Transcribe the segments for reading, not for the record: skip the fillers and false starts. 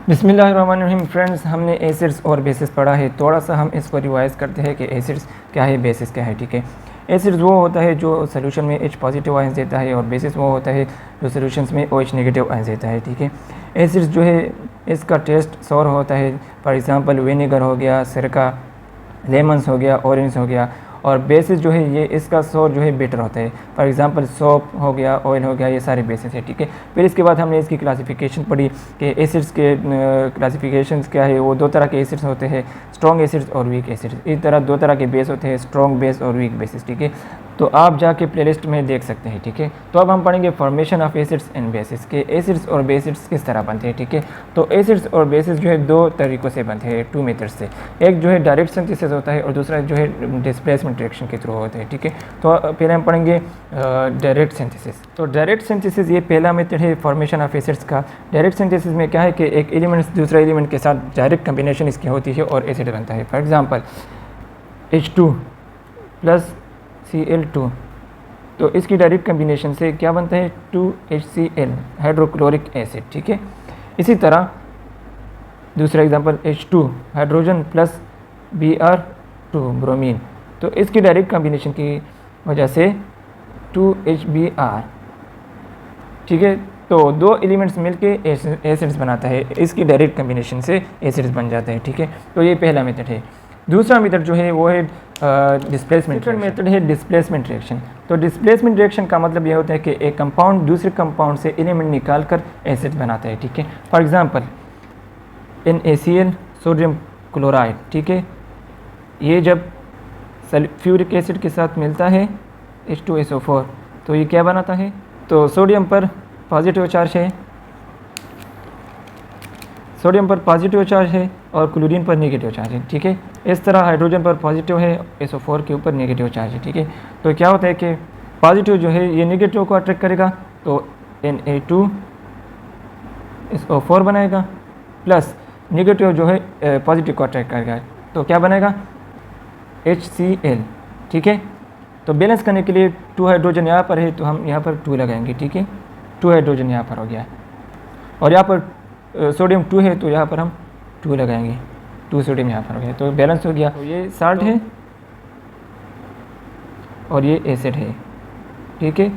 बिस्मिल्लाहिर्रहमानिर्रहीम। फ्रेंड्स, हमने एसिड्स और बेसिस पढ़ा है। थोड़ा सा हम इसको रिवाइज़ करते हैं कि एसिड्स क्या है, बेसिस क्या है। ठीक है, एसिड्स वो होता है जो सोल्यूशन में H पॉजिटिव आयंस देता है, और बेसिस वो होता है जो सोल्यूशंस में OH नेगेटिव आयंस देता है। ठीक है, एसिड्स जो है इसका टेस्ट सौर होता है। फॉर एग्ज़ाम्पल विनेगर हो गया, सिरका, लेमन्स हो गया, ऑरेंज हो गया। और बेसिस जो है ये इसका सोर जो है बिटर होता है। फॉर एग्जांपल सोप हो गया, ऑयल हो गया, ये सारे बेसिस है। ठीक है, फिर इसके बाद हमने इसकी क्लासिफिकेशन पढ़ी कि एसिड्स के क्लासिफिकेशंस क्या है। वो दो तरह के एसिड्स होते हैं, स्ट्रॉन्ग एसिड्स और वीक एसिड्स। इस तरह दो तरह के बेस होते हैं, स्ट्रॉन्ग बेस और वीक बेसिस। ठीक है, तो आप जाके प्लेलिस्ट में देख सकते हैं। ठीक है, तो अब हम पढ़ेंगे formation of acids and bases के एसिड्स और बेसिस किस तरह बनते हैं। ठीक है, तो एसिड्स और बेसिस जो है दो तरीक़ों से बनते हैं, टू मेथड्स से। एक जो है डायरेक्ट सिंथेसिस होता है और दूसरा जो है डिस्प्लेसमेंट रिएक्शन के थ्रू होता है। ठीक है, तो पहले हम पढ़ेंगे डायरेक्ट सिंथेसिस। तो डायरेक्ट सिंथेसिस ये पहला मेथड है फॉर्मेशन ऑफ एसिड्स का। डायरेक्ट सिंथेसिस में क्या है कि एक एलिमेंट दूसरा एलिमेंट के साथ डायरेक्ट कम्बिनेशन इसकी होती है और एसिड बनता है। For example H2 plus Cl2, तो इसकी डायरेक्ट कम्बिनेशन से क्या बनता है, 2HCl हाइड्रोक्लोरिक एसिड। ठीक है, इसी तरह दूसरा example H2 hydrogen plus Br2 bromine, तो इसकी डायरेक्ट कम्बिनेशन की वजह से 2HBr। ठीक है, तो दो एलिमेंट्स मिलके एसिड्स बनाता है, इसकी डायरेक्ट कम्बिनेशन से एसिड्स बन जाते हैं। ठीक है, तो ये पहला मेथड है। दूसरा मेथड जो है वो है डिस्प्लेसमेंट मेथड है, डिस्प्लेसमेंट रिएक्शन। तो डिस्प्लेसमेंट रिएक्शन का मतलब ये होता है कि एक कंपाउंड दूसरे कंपाउंड से एलिमेंट निकाल कर एसिड बनाता है। ठीक है, for example NaCl sodium chloride. ठीक है, ये जब सल्फ्यूरिक एसिड के साथ मिलता है H2SO4, तो ये क्या बनाता है, तो सोडियम पर पॉजिटिव चार्ज है, सोडियम पर पॉजिटिव चार्ज है और क्लोरीन पर नेगेटिव चार्ज है। ठीक है, इस तरह हाइड्रोजन पर पॉजिटिव है, SO4 के ऊपर नेगेटिव चार्ज है। ठीक है, तो क्या होता है कि पॉजिटिव जो है ये नेगेटिव को अट्रैक्ट करेगा, तो Na2SO4 बनाएगा, प्लस नेगेटिव जो है पॉजिटिव को अट्रैक्ट करेगा, तो क्या बनेगा, HCl। ठीक है, तो बैलेंस करने के लिए 2 हाइड्रोजन यहाँ पर है तो हम यहाँ पर 2 लगाएंगे। ठीक है, 2 हाइड्रोजन यहाँ पर हो गया, और यहाँ पर सोडियम 2 है तो यहाँ पर हम 2 लगाएंगे, 2 सोडियम यहाँ पर हो गया, तो बैलेंस हो गया। तो ये साल्ट है और ये एसिड है। ठीक है,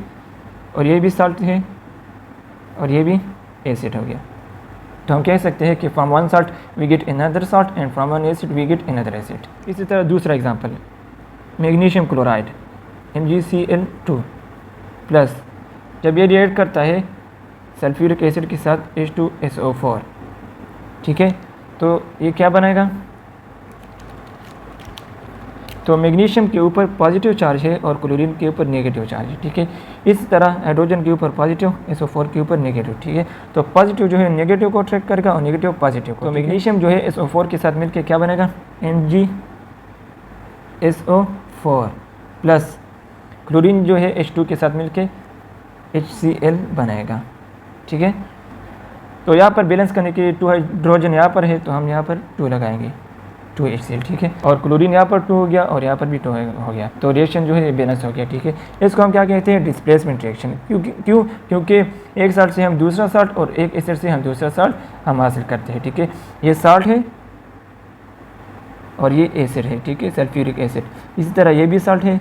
और ये भी साल्ट है और ये भी एसिड हो गया। तो हम कह सकते हैं कि from one salt we get another salt and from one acid we get another acid. इसी तरह दूसरा एग्जांपल है मैग्नीशियम क्लोराइड MgCl2 प्लस, जब ये रिएक्ट करता है सल्फ्यूरिक एसिड के साथ H2SO4। ठीक है, तो ये क्या बनाएगा, तो मैग्नीशियम के ऊपर पॉजिटिव चार्ज है और क्लोरीन के ऊपर नेगेटिव चार्ज है। ठीक है, इस तरह हाइड्रोजन के ऊपर पॉजिटिव, SO4 के ऊपर नेगेटिव। ठीक है, तो पॉजिटिव जो है नेगेटिव को अट्रैक्ट करेगा और नेगेटिव पॉजिटिव को। तो मैग्नीशियम जो है SO4 के साथ मिलकर क्या बनेगा, MgSO4 प्लस क्लोरीन जो है H2 के साथ मिलकर HCl बनाएगा। ठीक है, तो यहाँ पर बैलेंस करने के लिए 2 हाइड्रोजन यहाँ पर है तो हम यहाँ पर 2 लगाएंगे, 2HCl। ठीक है, और क्लोरीन यहाँ पर 2 हो गया और यहाँ पर भी 2 हो गया, तो रिएक्शन जो है बैलेंस हो गया। ठीक है, इसको हम क्या कहते हैं, डिस्प्लेसमेंट रिएक्शन। क्योंकि एक साल्ट से हम दूसरा साल्ट और एक एसिड से हम दूसरा साल्ट हम हासिल करते हैं। ठीक है, ये साल्ट है और ये एसिड है। ठीक है, सल्फ्यूरिक एसिड। इसी तरह ये भी साल्ट है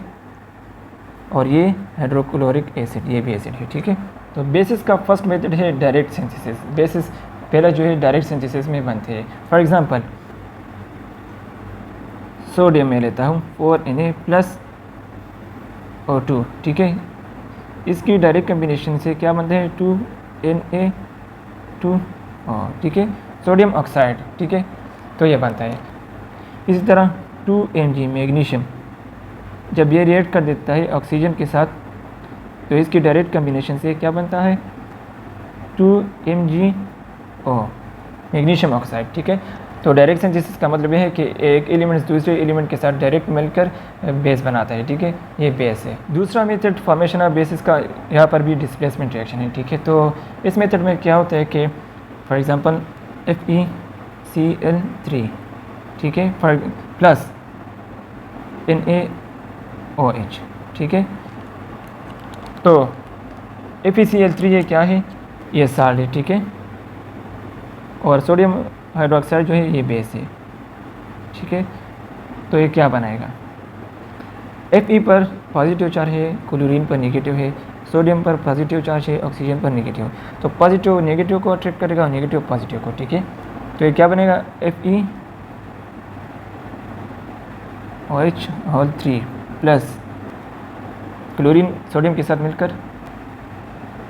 और ये हाइड्रोक्लोरिक एसिड, ये भी एसिड है। ठीक है, तो बेसिस का फर्स्ट मेथड है डायरेक्ट सिंथेसिस। बेसिस पहला जो है डायरेक्ट सिंथेसिस में बनते हैं। फॉर एग्जांपल सोडियम में लेता हूँ 4Na प्लस O2। ठीक है, इसकी डायरेक्ट कम्बिनेशन से क्या बनता है, 2Na2O। ठीक है, सोडियम ऑक्साइड। ठीक है, तो ये बनता है। इसी तरह 2Mg मैग्नीशियम, जब ये रिएक्ट कर देता है ऑक्सीजन के साथ तो इसकी डायरेक्ट कम्बिनेशन से क्या बनता है, 2MgO मैग्नीशियम ऑक्साइड। ठीक है, तो डायरेक्ट सिंथेसिस का मतलब यह है कि एक एलिमेंट दूसरे एलिमेंट के साथ डायरेक्ट मिलकर बेस बनाता है। ठीक है, ये बेस है। दूसरा मेथड फॉर्मेशन ऑफ बेसिस का, यहाँ पर भी डिस्प्लेसमेंट रिएक्शन है। ठीक है, तो इस मेथड में क्या होता है कि फॉर एग्जांपल FeCl3। ठीक है, प्लस NaOH। ठीक है, तो FeCl3 ये क्या है, ये साल्ट है। ठीक है, और सोडियम हाइड्रोक्साइड जो है ये बेस है, ठीक है। तो ये क्या बनाएगा, Fe पर पॉजिटिव चार्ज है, क्लोरीन पर नेगेटिव है, सोडियम पर पॉजिटिव चार्ज है, ऑक्सीजन पर नेगेटिव। तो पॉजिटिव नेगेटिव को अट्रैक्ट करेगा और नेगेटिव पॉजिटिव को, ठीक है। तो ये क्या बनेगा, FeOH3 प्लस क्लोरीन सोडियम के साथ मिलकर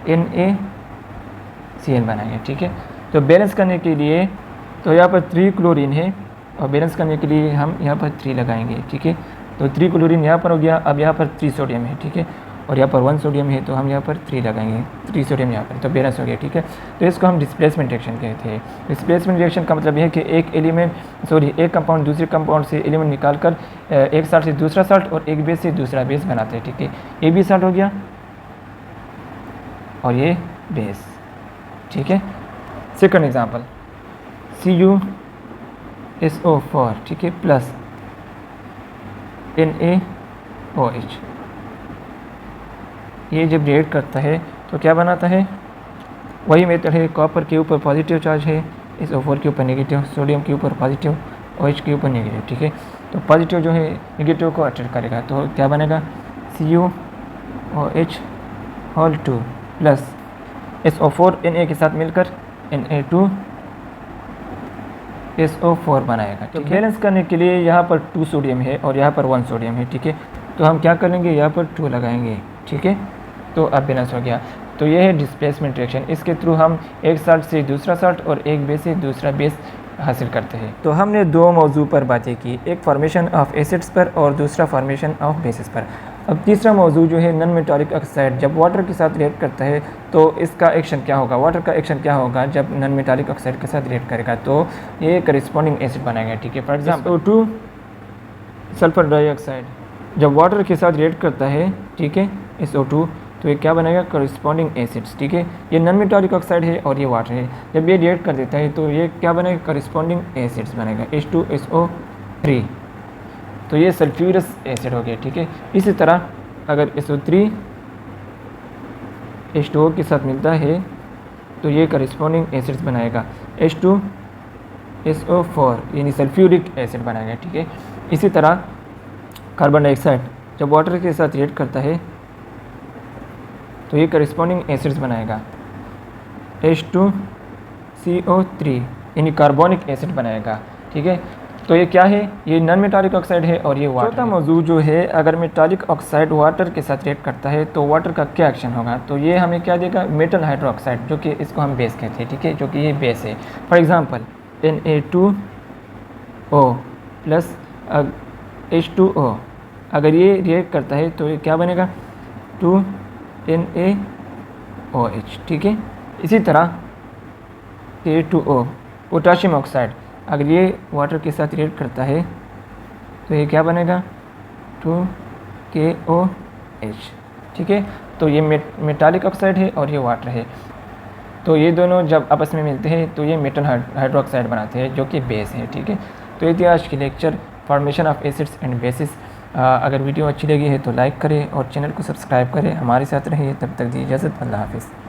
NaCl बनाएंगे, ठीक है। तो बैलेंस करने के लिए तो यहाँ पर 3 क्लोरीन है और बैलेंस करने के लिए हम यहाँ पर 3 लगाएंगे, ठीक है। तो 3 क्लोरीन यहाँ पर हो गया, अब यहाँ पर 3 सोडियम है, ठीक है, और यहाँ पर 1 सोडियम है, तो हम यहाँ पर 3 लगाएंगे, 3 सोडियम यहाँ पर, तो बैलेंस हो गया, ठीक है। तो इसको हम डिस्प्लेसमेंट रिएक्शन कहते हैं। डिस्प्लेसमेंट रिएक्शन का मतलब यह है कि एक कंपाउंड दूसरे कंपाउंड से एलिमेंट निकाल कर एक साल्ट से दूसरा साल्ट और एक बेस से दूसरा बेस बनाते हैं, ठीक है। ये भी साल्ट हो गया और ये बेस, ठीक है। सेकंड एग्जांपल CuSO4, ठीक है, प्लस NaOH। ये जब रिएक्ट करता है तो क्या बनाता है, वही मेथड है, कॉपर के ऊपर पॉजिटिव चार्ज है, SO4 के ऊपर नेगेटिव, सोडियम के ऊपर पॉजिटिव, OH के ऊपर नेगेटिव, ठीक है। तो पॉजिटिव जो है नेगेटिव को अट्रैक्ट करेगा, तो क्या बनेगा, CuOH2 प्लस SO4 Na के साथ मिलकर Na2SO4 बनाएगा। तो बैलेंस करने के लिए यहाँ पर 2 सोडियम है और यहाँ पर 1 सोडियम है, ठीक है। तो हम क्या करेंगे, यहाँ पर 2 लगाएंगे, ठीक है। तो अब बैलेंस हो गया। तो ये है डिस्प्लेसमेंट रिएक्शन, इसके थ्रू हम एक साल्ट से दूसरा साल्ट और एक बेस से दूसरा बेस हासिल करते हैं। तो हमने 2 मौजू पर बातें की, एक फॉर्मेशन ऑफ एसिड्स पर और दूसरा फॉर्मेशन ऑफ बेसिस पर। अब तीसरा मौजू जो है नॉन मेटालिक ऑक्साइड, जब वाटर के साथ रिएक्ट करता है तो इसका एक्शन क्या होगा, वाटर का एक्शन क्या होगा जब नॉन मेटालिक ऑक्साइड के साथ रिएक्ट करेगा, तो ये करिस्पॉन्डिंग एसिड बनाएगा, ठीक है। For example SO2 sulphur dioxide जब वाटर के साथ रिएक्ट करता है, ठीक है, SO2, तो ये क्या बनेगा, करिस्पॉन्डिंग एसिड्स, ठीक है। ये नॉन मेटालिक ऑक्साइड है और ये वाटर है, जब ये रिएक्ट कर देता है तो ये क्या बनेगा, करिस्पॉन्डिंग एसिड्स बनेगा, H2SO3, तो ये सल्फ्यूरस एसिड हो गया, ठीक है। इसी तरह अगर SO3 H2O के साथ मिलता है तो ये करिस्पॉन्डिंग एसिड्स बनाएगा, H2SO4 यानी सल्फ्यूरिक एसिड बनाएगा, ठीक है। इसी तरह कार्बन डाइऑक्साइड जब वाटर के साथ रिएक्ट करता है तो ये करिस्पॉन्डिंग एसिड्स बनाएगा, H2CO3 यानी कार्बोनिक एसिड बनाएगा, ठीक है। तो ये क्या है, ये नॉन मेटालिक ऑक्साइड है और ये वाटर। चौथा मौजू जो है, अगर मेटालिक ऑक्साइड वाटर के साथ रिएक्ट करता है तो वाटर का क्या एक्शन होगा, तो ये हमें क्या देगा, मेटल हाइड्रोक्साइड, जो कि इसको हम बेस कहते हैं, ठीक है, जो कि ये बेस है। For example Na2O plus H2O, अगर ये रिएक्ट करता है तो ये क्या बनेगा, 2NaOH, ठीक है। इसी तरह K2O पोटाशियम ऑक्साइड, अगर ये वाटर के साथ रिएक्ट करता है तो ये क्या बनेगा, 2KOH, ठीक है। तो ये मेटालिक ऑक्साइड है और ये वाटर है, तो ये दोनों जब आपस में मिलते हैं तो ये मेटल हाइड्रोक्साइड बनाते हैं, जो कि बेस है, ठीक है। तो ये थी आज की lecture, formation of acids and bases. अगर वीडियो अच्छी लगी है तो लाइक करें और चैनल को सब्सक्राइब करें, हमारे साथ रहिए, तब तक दी इजाज़त, अल्लाह हाफिज़।